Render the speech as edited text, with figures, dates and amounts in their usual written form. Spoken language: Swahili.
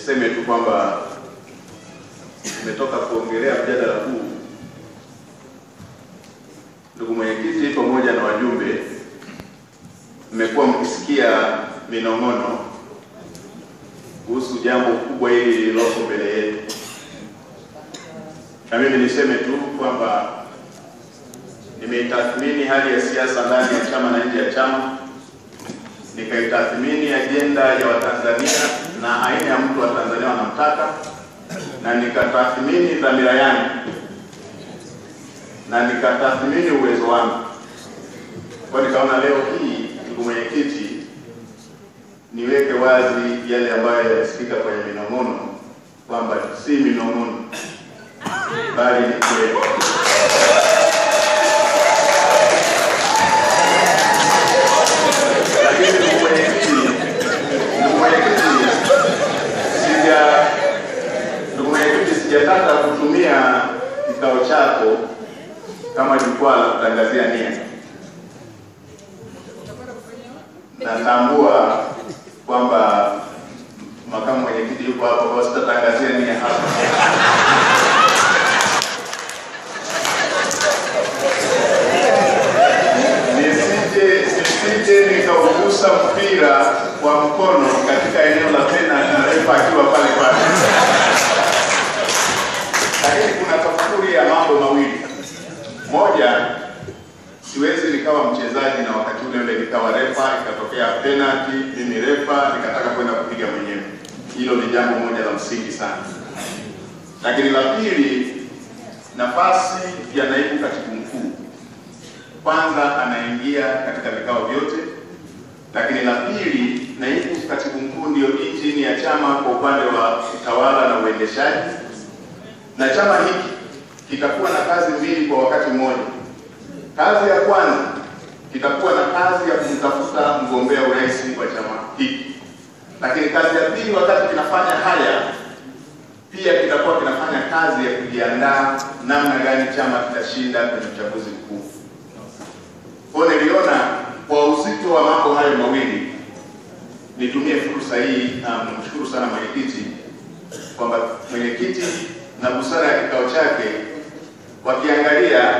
niseme tu kwamba nimetoka kuongelea mjadala huu. Ndugu mwenyekiti pamoja na wajumbe, mmekuwa mkisikia minong'ono kuhusu jambo kubwa hili lililoko mbele yetu. Na mimi niseme tu kwamba nimeitathmini hali ya siasa ndani ya chama na nje ya chama, nikaitathmini ajenda ya Watanzania na aina ya mtu wa Tanzania wanamtaka, na nikatathmini dhamira yangu, na nikatathmini uwezo wangu. Kwa nikaona leo hii, ndugu mwenyekiti, niweke wazi yale ambayo yanasikika kwenye minong'ono kwamba si minong'ono bali ni kweli. Lakini ndugu mwenyekiti, sijataka kutumia kikao chako kama jukwaa la kutangazia nia. Natambua kwamba makamu mwenyekiti yuko hapa, kwa sitatangazia nia hapa. Nisije nikaugusa mpira kwa mkono katika eneo la penalty na refa akiwa pale pale. Lakini kuna tofauti ya mambo mawili. Moja, siwezi nikawa mchezaji na wakati ule nikawa refa, ikatokea penalty, mimi refa nikataka kwenda kupiga mwenyewe. Hilo ni jambo moja la msingi sana. Lakini la pili, nafasi ya naibu katibu mkuu, kwanza anaingia katika vikao vyote. Lakini la pili, naibu katibu mkuu ndio injini ya chama kwa upande wa utawala na uendeshaji. Na chama hiki kitakuwa na kazi mbili kwa wakati mmoja. Kazi ya kwanza kitakuwa na kazi ya kumtafuta mgombea urais wa chama hiki. Lakini kazi ya pili, wakati kinafanya haya, pia kitakuwa kinafanya kazi ya kujiandaa namna gani chama kitashinda kwenye uchaguzi mkuu. Kwa niliona kwa uzito wa mambo hayo mawili, nitumie fursa hii na kumshukuru sana mwenyekiti kwamba mwenyekiti na busara ya kikao chake wakiangalia